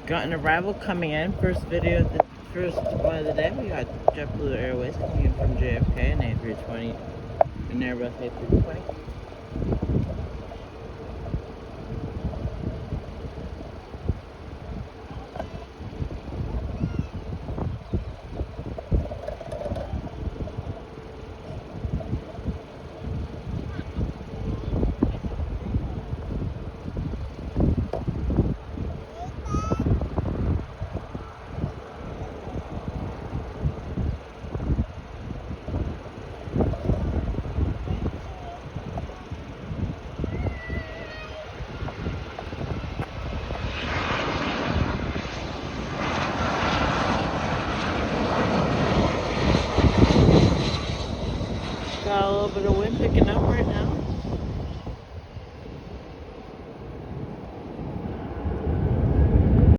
Got an arrival coming in. First one of the day. We got JetBlue Airways coming in from JFK, an A320, an Airbus A320. Got a little bit of wind picking